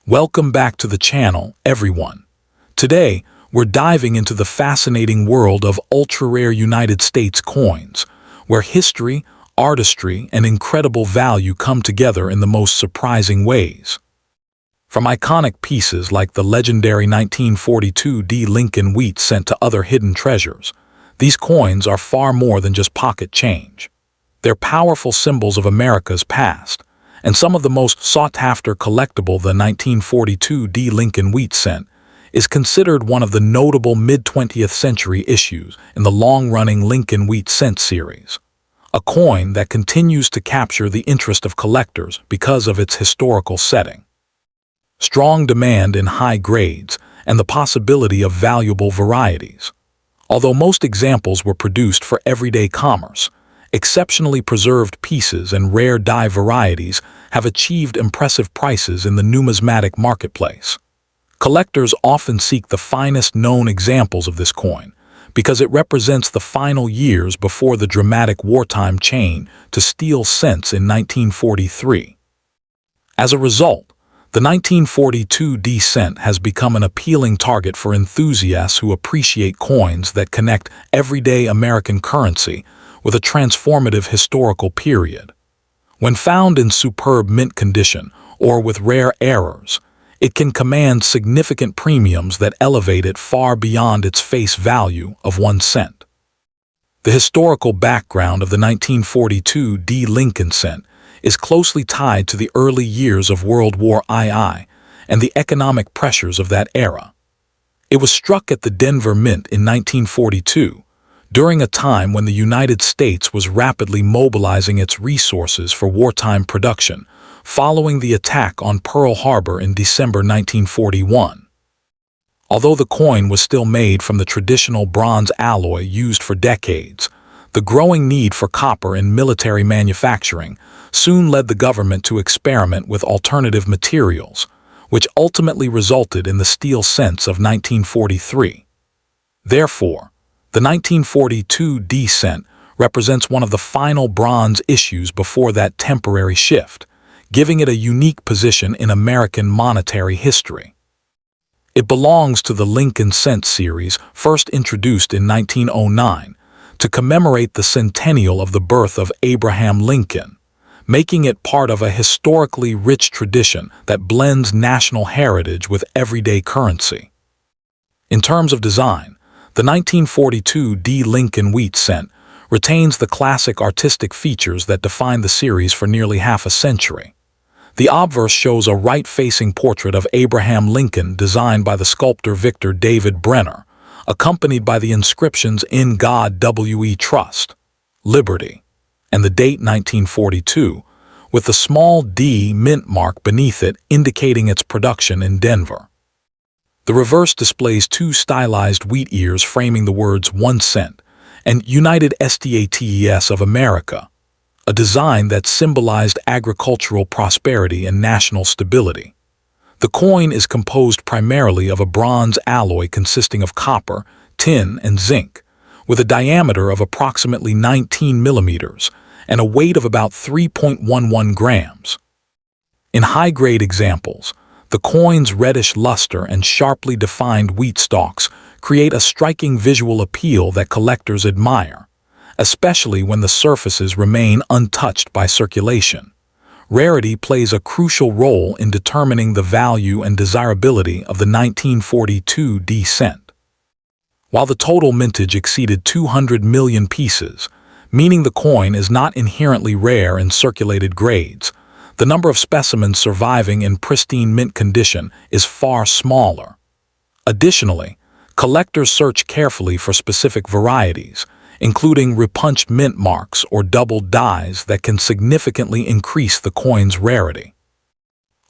Welcome back to the channel, everyone. Today, we're diving into the fascinating world of ultra-rare United States coins, where history, artistry, and incredible value come together in the most surprising ways. From iconic pieces like the legendary 1942 D. Lincoln wheat cent to other hidden treasures, these coins are far more than just pocket change. They're powerful symbols of America's past, and some of the most sought-after collectible, the 1942 D. Lincoln wheat cent, is considered one of the notable mid-20th century issues in the long-running Lincoln wheat cent series, a coin that continues to capture the interest of collectors because of its historical setting. Strong demand in high grades, and the possibility of valuable varieties. Although most examples were produced for everyday commerce, exceptionally preserved pieces and rare die varieties have achieved impressive prices in the numismatic marketplace. Collectors often seek the finest known examples of this coin because it represents the final years before the dramatic wartime change to steel cents in 1943. As a result, the 1942 D cent has become an appealing target for enthusiasts who appreciate coins that connect everyday American currency with a transformative historical period. When found in superb mint condition or with rare errors, it can command significant premiums that elevate it far beyond its face value of 1 cent. The historical background of the 1942 D. Lincoln cent is closely tied to the early years of World War II and the economic pressures of that era. It was struck at the Denver Mint in 1942, during a time when the United States was rapidly mobilizing its resources for wartime production, following the attack on Pearl Harbor in December 1941. Although the coin was still made from the traditional bronze alloy used for decades, the growing need for copper in military manufacturing soon led the government to experiment with alternative materials, which ultimately resulted in the steel cents of 1943. Therefore, the 1942 D cent represents one of the final bronze issues before that temporary shift, giving it a unique position in American monetary history. It belongs to the Lincoln cent series, first introduced in 1909, to commemorate the centennial of the birth of Abraham Lincoln, making it part of a historically rich tradition that blends national heritage with everyday currency. In terms of design, the 1942 D. Lincoln wheat cent retains the classic artistic features that define the series for nearly half a century. The obverse shows a right-facing portrait of Abraham Lincoln designed by the sculptor Victor David Brenner, accompanied by the inscriptions "In God We Trust," "Liberty," and the date 1942, with the small D mint mark beneath it indicating its production in Denver. The reverse displays two stylized wheat ears framing the words 1 cent and United States of America, a design that symbolized agricultural prosperity and national stability. The coin is composed primarily of a bronze alloy consisting of copper, tin, and zinc, with a diameter of approximately 19 millimeters and a weight of about 3.11 grams. In high-grade examples, the coin's reddish luster and sharply defined wheat stalks create a striking visual appeal that collectors admire, especially when the surfaces remain untouched by circulation. Rarity plays a crucial role in determining the value and desirability of the 1942 D cent. While the total mintage exceeded 200 million pieces, meaning the coin is not inherently rare in circulated grades, the number of specimens surviving in pristine mint condition is far smaller. Additionally, collectors search carefully for specific varieties, including repunched mint marks or doubled dies that can significantly increase the coin's rarity.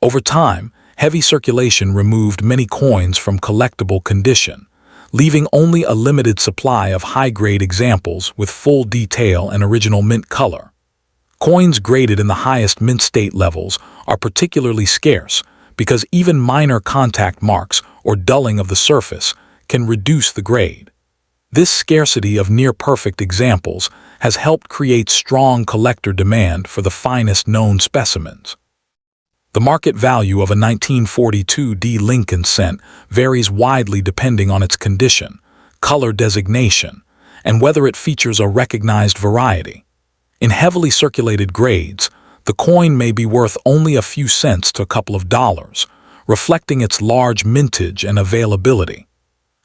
Over time, heavy circulation removed many coins from collectible condition, leaving only a limited supply of high-grade examples with full detail and original mint color. Coins graded in the highest mint state levels are particularly scarce because even minor contact marks or dulling of the surface can reduce the grade. This scarcity of near-perfect examples has helped create strong collector demand for the finest known specimens. The market value of a 1942 D Lincoln cent varies widely depending on its condition, color designation, and whether it features a recognized variety. In heavily circulated grades, the coin may be worth only a few cents to a couple of dollars, reflecting its large mintage and availability.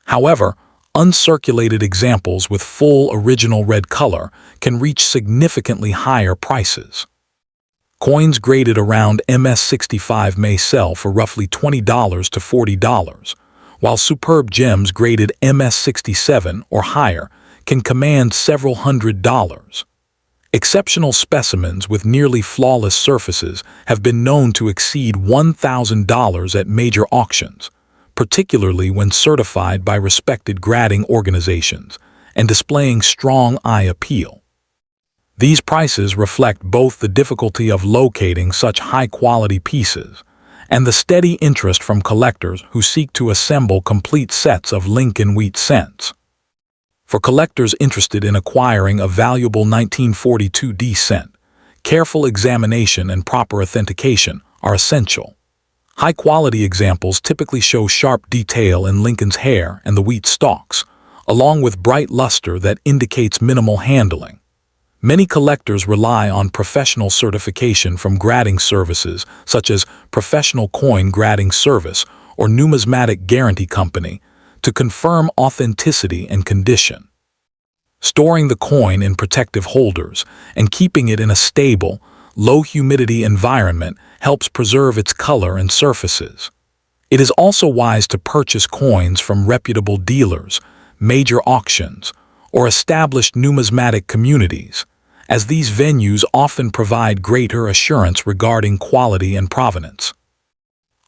However, uncirculated examples with full original red color can reach significantly higher prices. Coins graded around MS-65 may sell for roughly $20 to $40, while superb gems graded MS-67 or higher can command several $100s. Exceptional specimens with nearly flawless surfaces have been known to exceed $1,000 at major auctions, particularly when certified by respected grading organizations and displaying strong eye appeal. These prices reflect both the difficulty of locating such high-quality pieces and the steady interest from collectors who seek to assemble complete sets of Lincoln wheat cents. For collectors interested in acquiring a valuable 1942 D cent, careful examination and proper authentication are essential. High-quality examples typically show sharp detail in Lincoln's hair and the wheat stalks, along with bright luster that indicates minimal handling. Many collectors rely on professional certification from grading services such as Professional Coin Grading Service or Numismatic Guarantee Company to confirm authenticity and condition. Storing the coin in protective holders and keeping it in a stable, low-humidity environment helps preserve its color and surfaces. It is also wise to purchase coins from reputable dealers, major auctions, or established numismatic communities, as these venues often provide greater assurance regarding quality and provenance.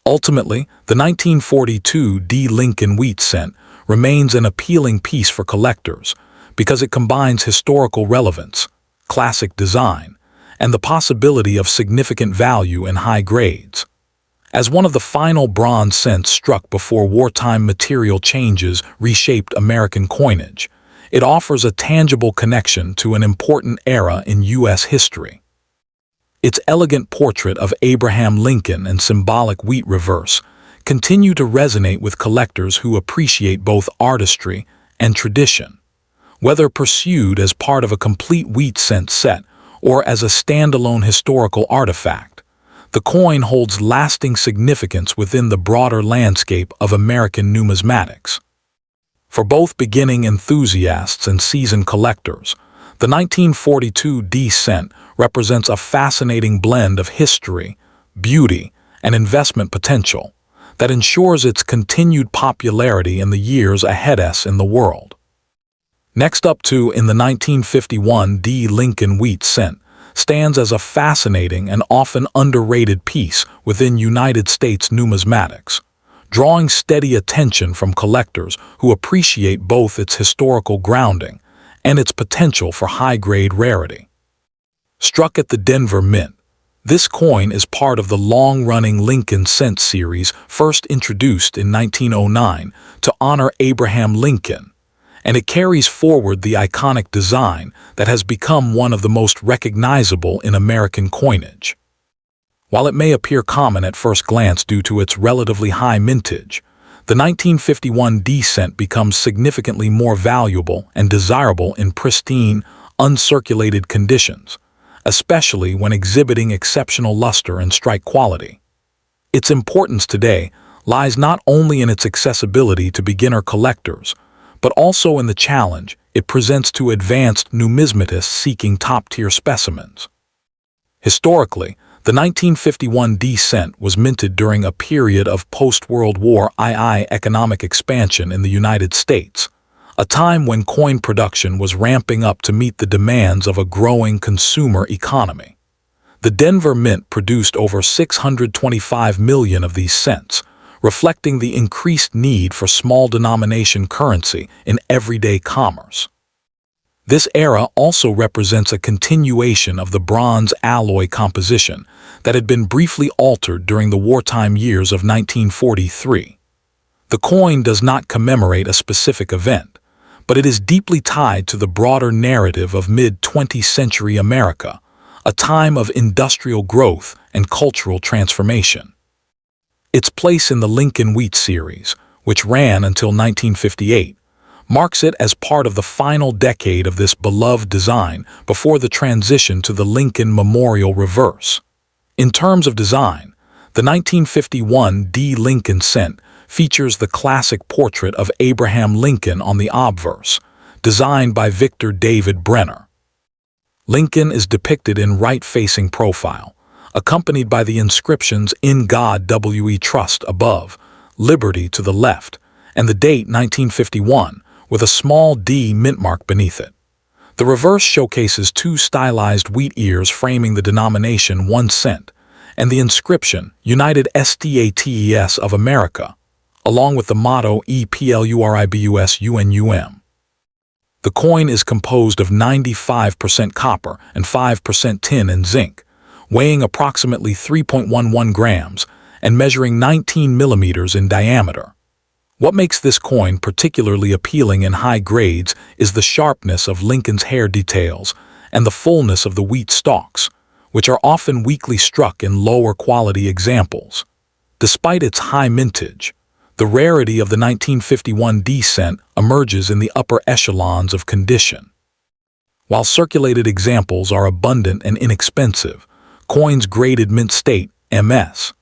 Ultimately, the 1942 D Lincoln wheat cent remains an appealing piece for collectors because it combines historical relevance, classic design, and the possibility of significant value in high grades. As one of the final bronze cents struck before wartime material changes reshaped American coinage, it offers a tangible connection to an important era in U.S. history. Its elegant portrait of Abraham Lincoln and symbolic wheat reverse continue to resonate with collectors who appreciate both artistry and tradition. Whether pursued as part of a complete wheat cent set or as a standalone historical artifact, the coin holds lasting significance within the broader landscape of American numismatics. For both beginning enthusiasts and seasoned collectors, the 1942 D cent represents a fascinating blend of history, beauty, and investment potential that ensures its continued popularity in the years ahead of us in the world. Next up in the 1951 D Lincoln wheat cent stands as a fascinating and often underrated piece within United States numismatics, drawing steady attention from collectors who appreciate both its historical grounding and its potential for high-grade rarity. Struck at the Denver Mint, this coin is part of the long-running Lincoln cent series first introduced in 1909 to honor Abraham Lincoln, and it carries forward the iconic design that has become one of the most recognizable in American coinage. While it may appear common at first glance due to its relatively high mintage, the 1951 D cent becomes significantly more valuable and desirable in pristine, uncirculated conditions, especially when exhibiting exceptional luster and strike quality. Its importance today lies not only in its accessibility to beginner collectors, but also in the challenge it presents to advanced numismatists seeking top-tier specimens. Historically, the 1951 D cent was minted during a period of post-World War II economic expansion in the United States, a time when coin production was ramping up to meet the demands of a growing consumer economy. The Denver Mint produced over 625 million of these cents, reflecting the increased need for small-denomination currency in everyday commerce. This era also represents a continuation of the bronze alloy composition that had been briefly altered during the wartime years of 1943. The coin does not commemorate a specific event, but it is deeply tied to the broader narrative of mid-20th century America, a time of industrial growth and cultural transformation. Its place in the Lincoln Wheat series, which ran until 1958, marks it as part of the final decade of this beloved design before the transition to the Lincoln Memorial Reverse. In terms of design, the 1951 D. Lincoln cent features the classic portrait of Abraham Lincoln on the obverse, designed by Victor David Brenner. Lincoln is depicted in right-facing profile, accompanied by the inscriptions "In God We Trust" above, "Liberty" to the left, and the date 1951 with a small D mint mark beneath it. The reverse showcases two stylized wheat ears framing the denomination 1 cent and the inscription "United States of America," along with the motto "EPLURIBUS UNUM." The coin is composed of 95% copper and 5% tin and zinc, weighing approximately 3.11 grams and measuring 19 millimeters in diameter. What makes this coin particularly appealing in high grades is the sharpness of Lincoln's hair details and the fullness of the wheat stalks, which are often weakly struck in lower quality examples. Despite its high mintage, the rarity of the 1951 D cent emerges in the upper echelons of condition. While circulated examples are abundant and inexpensive, coins graded mint state MS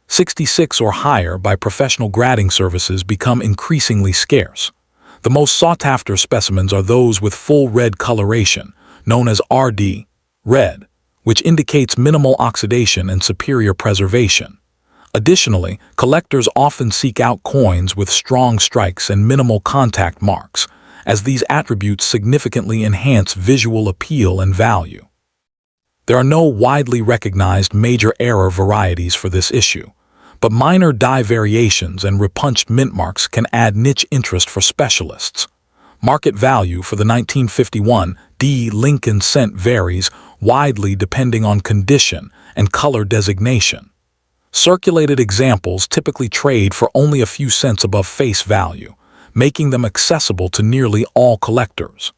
66 or higher by professional grading services become increasingly scarce. The most sought-after specimens are those with full red coloration, known as RD, red, which indicates minimal oxidation and superior preservation. Additionally, collectors often seek out coins with strong strikes and minimal contact marks, as these attributes significantly enhance visual appeal and value. There are no widely recognized major error varieties for this issue, but minor die variations and repunched mint marks can add niche interest for specialists. Market value for the 1951 D. Lincoln cent varies widely depending on condition and color designation. Circulated examples typically trade for only a few cents above face value, making them accessible to nearly all collectors.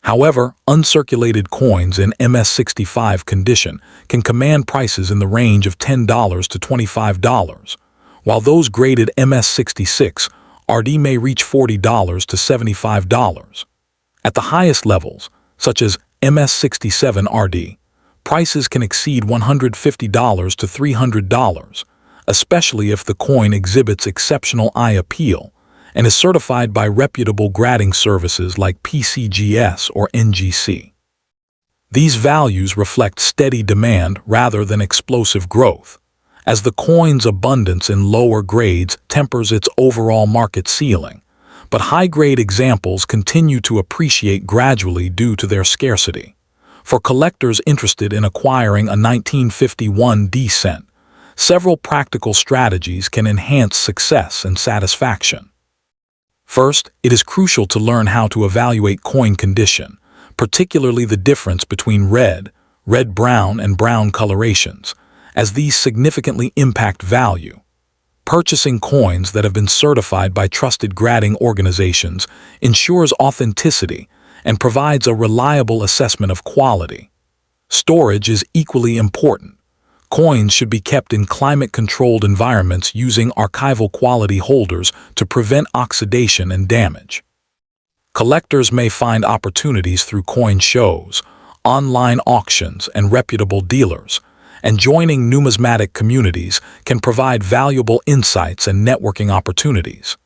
However, uncirculated coins in MS-65 condition can command prices in the range of $10 to $25, while those graded MS-66 RD may reach $40 to $75. At the highest levels, such as MS-67 RD, prices can exceed $150 to $300, especially if the coin exhibits exceptional eye appeal and is certified by reputable grading services like PCGS or NGC. These values reflect steady demand rather than explosive growth, as the coin's abundance in lower grades tempers its overall market ceiling, but high-grade examples continue to appreciate gradually due to their scarcity. For collectors interested in acquiring a 1951 D cent, several practical strategies can enhance success and satisfaction. First, it is crucial to learn how to evaluate coin condition, particularly the difference between red, red-brown, and brown colorations, as these significantly impact value. Purchasing coins that have been certified by trusted grading organizations ensures authenticity and provides a reliable assessment of quality. Storage is equally important. Coins should be kept in climate-controlled environments using archival quality holders to prevent oxidation and damage. Collectors may find opportunities through coin shows, online auctions, and reputable dealers, and joining numismatic communities can provide valuable insights and networking opportunities.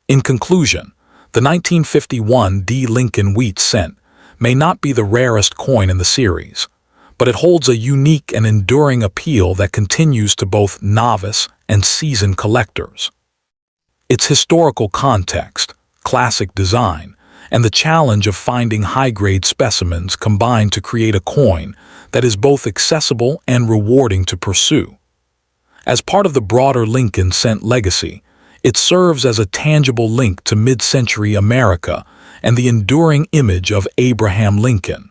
In conclusion, the 1951 D. Lincoln Wheat cent may not be the rarest coin in the series, but it holds a unique and enduring appeal that continues to both novice and seasoned collectors. Its historical context, classic design, and the challenge of finding high-grade specimens combine to create a coin that is both accessible and rewarding to pursue. As part of the broader Lincoln cent legacy, it serves as a tangible link to mid-century America and the enduring image of Abraham Lincoln.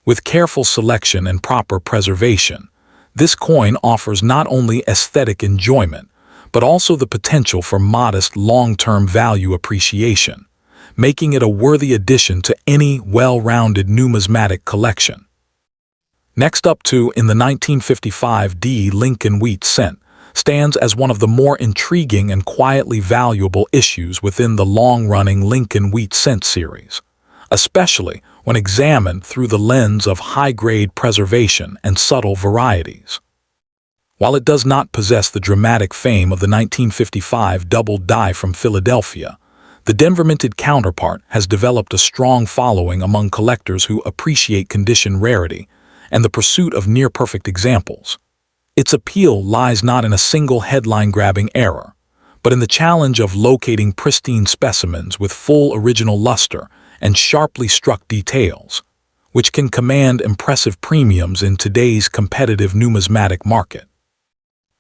With careful selection and proper preservation, this coin offers not only aesthetic enjoyment, but also the potential for modest long-term value appreciation, making it a worthy addition to any well-rounded numismatic collection. Next up in the 1955 D Lincoln Wheat Cent stands as one of the more intriguing and quietly valuable issues within the long-running Lincoln Wheat Cent series, especially when examined through the lens of high-grade preservation and subtle varieties. While it does not possess the dramatic fame of the 1955 double die from Philadelphia, the Denver minted counterpart has developed a strong following among collectors who appreciate condition rarity and the pursuit of near-perfect examples. Its appeal lies not in a single headline-grabbing error, but in the challenge of locating pristine specimens with full original luster and sharply struck details, which can command impressive premiums in today's competitive numismatic market.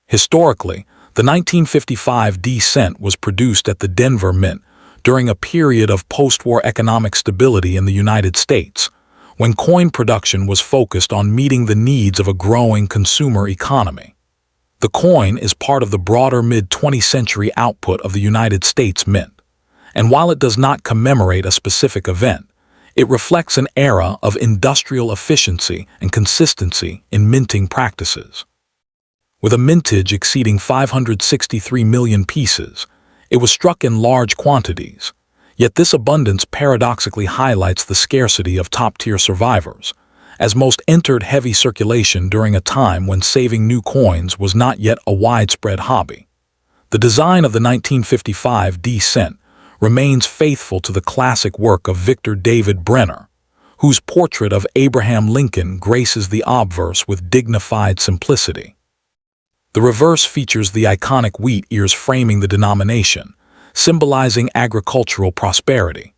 Historically, the 1955 D cent was produced at the Denver Mint during a period of post-war economic stability in the United States, when coin production was focused on meeting the needs of a growing consumer economy. The coin is part of the broader mid-20th century output of the United States Mint, and while it does not commemorate a specific event, it reflects an era of industrial efficiency and consistency in minting practices. With a mintage exceeding 563 million pieces, it was struck in large quantities, yet this abundance paradoxically highlights the scarcity of top-tier survivors, as most entered heavy circulation during a time when saving new coins was not yet a widespread hobby. The design of the 1955 D cent remains faithful to the classic work of Victor David Brenner, whose portrait of Abraham Lincoln graces the obverse with dignified simplicity. The reverse features the iconic wheat ears framing the denomination, symbolizing agricultural prosperity.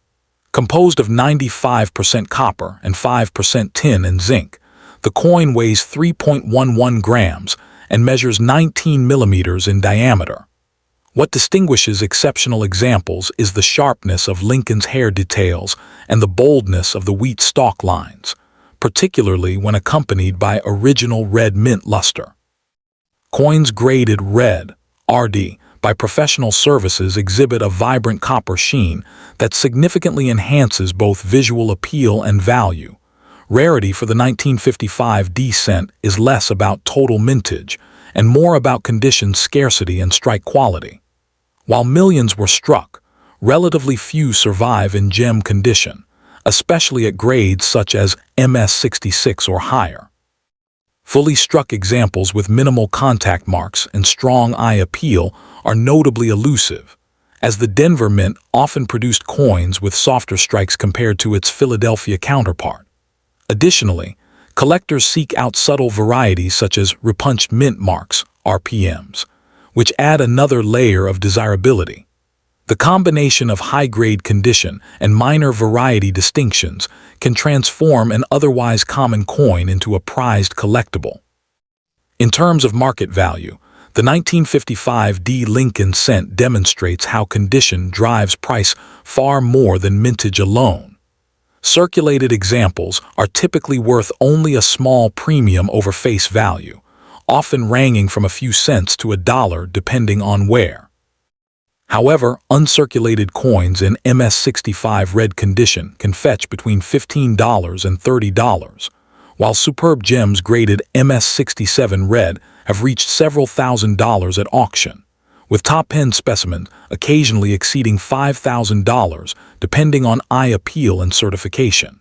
Composed of 95% copper and 5% tin and zinc, the coin weighs 3.11 grams and measures 19 millimeters in diameter. What distinguishes exceptional examples is the sharpness of Lincoln's hair details and the boldness of the wheat stalk lines, particularly when accompanied by original red mint luster. Coins graded red, RD, by professional services exhibit a vibrant copper sheen that significantly enhances both visual appeal and value. Rarity for the 1955 D cent is less about total mintage and more about condition scarcity and strike quality. While millions were struck, relatively few survive in gem condition, especially at grades such as MS66 or higher. Fully struck examples with minimal contact marks and strong eye appeal are notably elusive, as the Denver Mint often produced coins with softer strikes compared to its Philadelphia counterpart. Additionally, collectors seek out subtle varieties such as repunched mint marks, RPMs, which add another layer of desirability. The combination of high-grade condition and minor variety distinctions can transform an otherwise common coin into a prized collectible. In terms of market value, the 1955 D Lincoln cent demonstrates how condition drives price far more than mintage alone. Circulated examples are typically worth only a small premium over face value, often ranging from a few cents to $1 depending on where. However, uncirculated coins in MS65 red condition can fetch between $15 and $30, while superb gems graded MS67 red have reached several $1,000s at auction, with top-end specimens occasionally exceeding $5,000 depending on eye appeal and certification.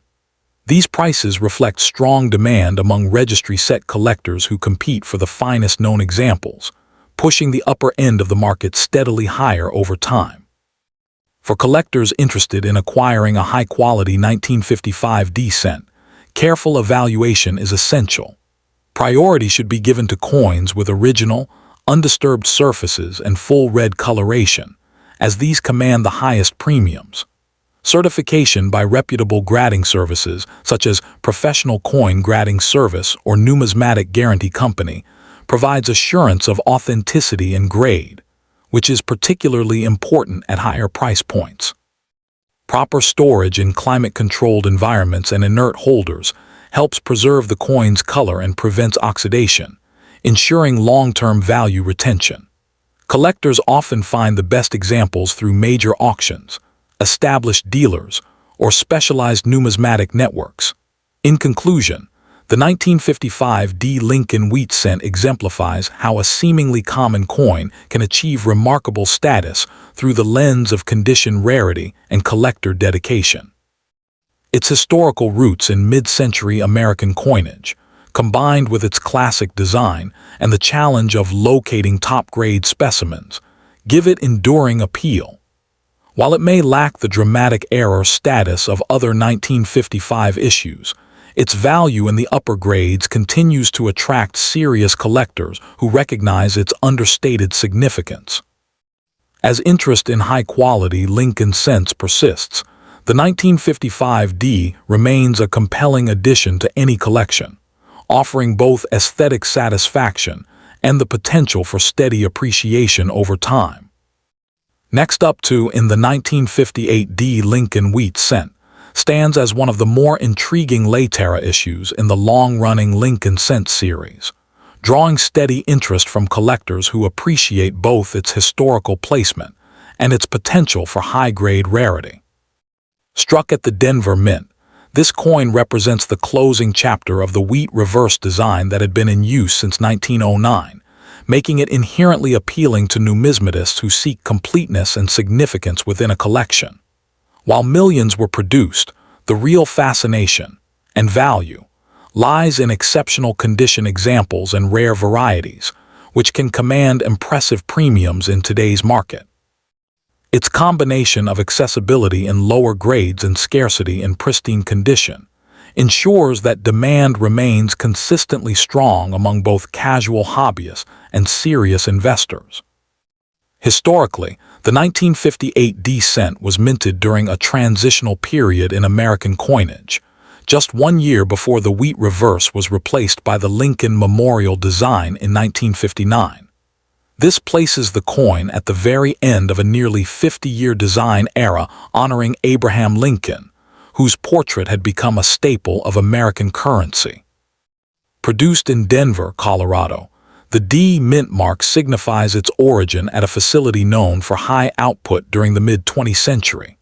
These prices reflect strong demand among registry set collectors who compete for the finest known examples, pushing the upper end of the market steadily higher over time. For collectors interested in acquiring a high-quality 1955 D cent, careful evaluation is essential. Priority should be given to coins with original, undisturbed surfaces and full red coloration, as these command the highest premiums. Certification by reputable grading services such as Professional Coin Grading Service or Numismatic Guarantee Company provides assurance of authenticity and grade, which is particularly important at higher price points. Proper storage in climate-controlled environments and inert holders helps preserve the coin's color and prevents oxidation, ensuring long-term value retention. Collectors often find the best examples through major auctions, established dealers, or specialized numismatic networks. In conclusion, The 1955 D. Lincoln wheat cent exemplifies how a seemingly common coin can achieve remarkable status through the lens of condition rarity and collector dedication. Its historical roots in mid-century American coinage, combined with its classic design and the challenge of locating top-grade specimens, give it enduring appeal. While it may lack the dramatic era status of other 1955 issues, its value in the upper grades continues to attract serious collectors who recognize its understated significance. As interest in high-quality Lincoln cents persists, the 1955 D remains a compelling addition to any collection, offering both aesthetic satisfaction and the potential for steady appreciation over time. Next up in the 1958 D. Lincoln wheat cent stands as one of the more intriguing late-era issues in the long-running Lincoln cent series, drawing steady interest from collectors who appreciate both its historical placement and its potential for high-grade rarity. Struck at the Denver Mint, this coin represents the closing chapter of the wheat reverse design that had been in use since 1909, making it inherently appealing to numismatists who seek completeness and significance within a collection. While millions were produced, the real fascination and value lies in exceptional condition examples and rare varieties, which can command impressive premiums in today's market. Its combination of accessibility in lower grades and scarcity in pristine condition ensures that demand remains consistently strong among both casual hobbyists and serious investors. Historically, the 1958 D cent was minted during a transitional period in American coinage, just 1 year before the wheat reverse was replaced by the Lincoln Memorial design in 1959. This places the coin at the very end of a nearly 50-year design era honoring Abraham Lincoln, whose portrait had become a staple of American currency. Produced in Denver, Colorado, the D mint mark signifies its origin at a facility known for high output during the mid-20th century.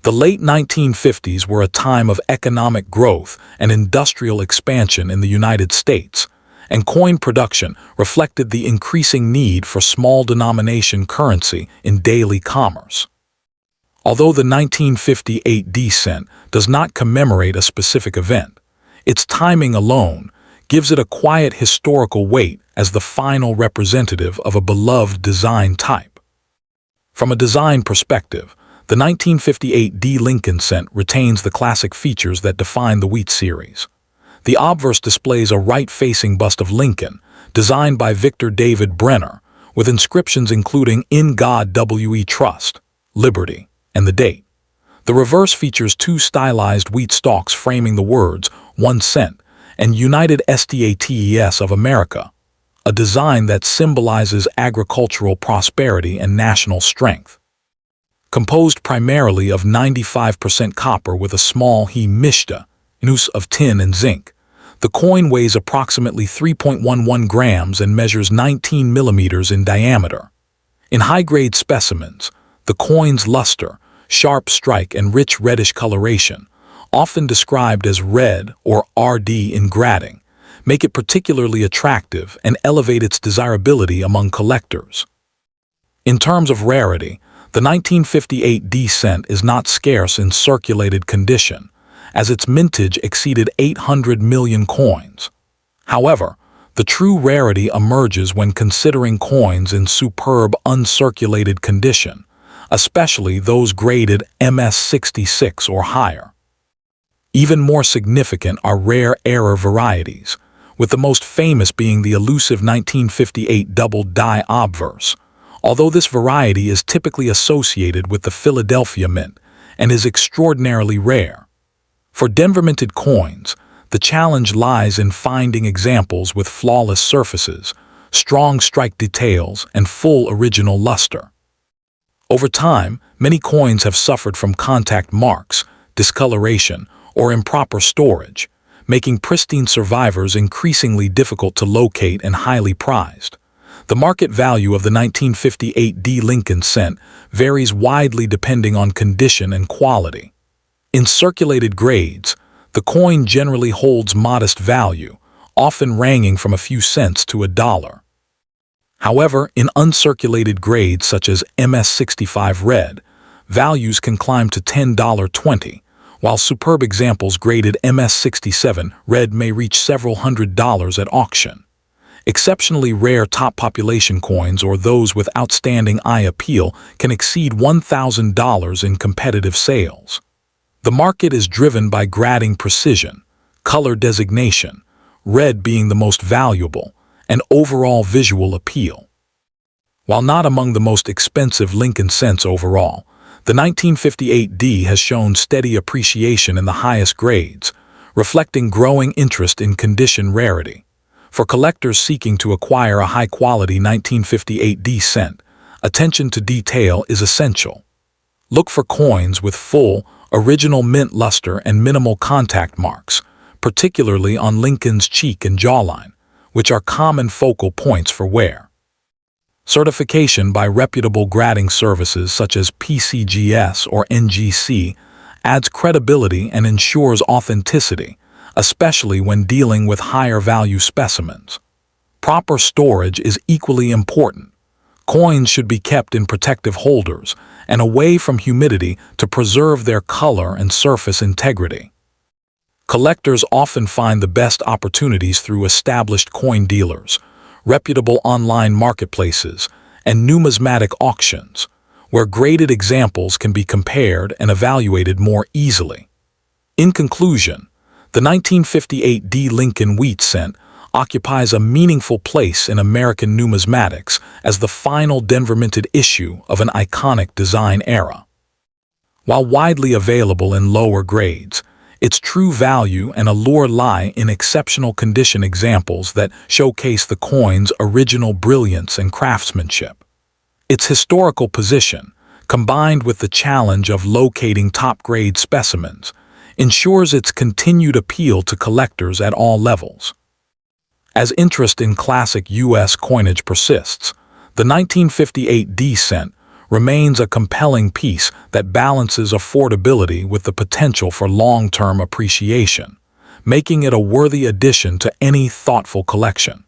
The late 1950s were a time of economic growth and industrial expansion in the United States, and coin production reflected the increasing need for small-denomination currency in daily commerce. Although the 1958 D cent does not commemorate a specific event, its timing alone gives it a quiet historical weight as the final representative of a beloved design type. From a design perspective, the 1958 D. Lincoln cent retains the classic features that define the wheat series. The obverse displays a right-facing bust of Lincoln, designed by Victor David Brenner, with inscriptions including "In God We Trust," "Liberty," and the date. The reverse features two stylized wheat stalks framing the words "1 cent" and "United States of America," a design that symbolizes agricultural prosperity and national strength. Composed primarily of 95% copper with a small he-mishta, use of tin and zinc, the coin weighs approximately 3.11 grams and measures 19 millimeters in diameter. In high-grade specimens, the coin's luster, sharp strike, and rich reddish coloration, often described as red or RD in grading, make it particularly attractive and elevate its desirability among collectors. In terms of rarity, the 1958 D cent is not scarce in circulated condition, as its mintage exceeded 800 million coins. However, the true rarity emerges when considering coins in superb uncirculated condition, especially those graded MS-66 or higher. Even more significant are rare error varieties, with the most famous being the elusive 1958 double die obverse, although this variety is typically associated with the Philadelphia Mint and is extraordinarily rare. For Denver-minted coins, the challenge lies in finding examples with flawless surfaces, strong strike details, and full original luster. Over time, many coins have suffered from contact marks, discoloration, or improper storage, making pristine survivors increasingly difficult to locate and highly prized. The market value of the 1958 D. Lincoln cent varies widely depending on condition and quality. In circulated grades, The coin generally holds modest value, often ranging from a few cents to $1. However, in uncirculated grades such as MS65 red, values can climb to $10.20, while superb examples graded MS67 red may reach several $100s at auction. Exceptionally rare top population coins or those with outstanding eye appeal can exceed $1,000 in competitive sales. The market is driven by grading precision, color designation, red being the most valuable, and overall visual appeal. While not among the most expensive Lincoln cents overall, the 1958D has shown steady appreciation in the highest grades, reflecting growing interest in condition rarity. For collectors seeking to acquire a high-quality 1958D cent, attention to detail is essential. Look for coins with full, original mint luster and minimal contact marks, particularly on Lincoln's cheek and jawline, which are common focal points for wear. Certification by reputable grading services such as PCGS or NGC adds credibility and ensures authenticity, especially when dealing with higher-value specimens. Proper storage is equally important. Coins should be kept in protective holders and away from humidity to preserve their color and surface integrity. Collectors often find the best opportunities through established coin dealers, reputable online marketplaces, and numismatic auctions, where graded examples can be compared and evaluated more easily. In conclusion, the 1958D Lincoln wheat cent occupies a meaningful place in American numismatics as the final Denver minted issue of an iconic design era. While widely available in lower grades, its true value and allure lie in exceptional condition examples that showcase the coin's original brilliance and craftsmanship. Its historical position, combined with the challenge of locating top-grade specimens, ensures its continued appeal to collectors at all levels. As interest in classic U.S. coinage persists, the 1958D cent remains a compelling piece that balances affordability with the potential for long-term appreciation, making it a worthy addition to any thoughtful collection.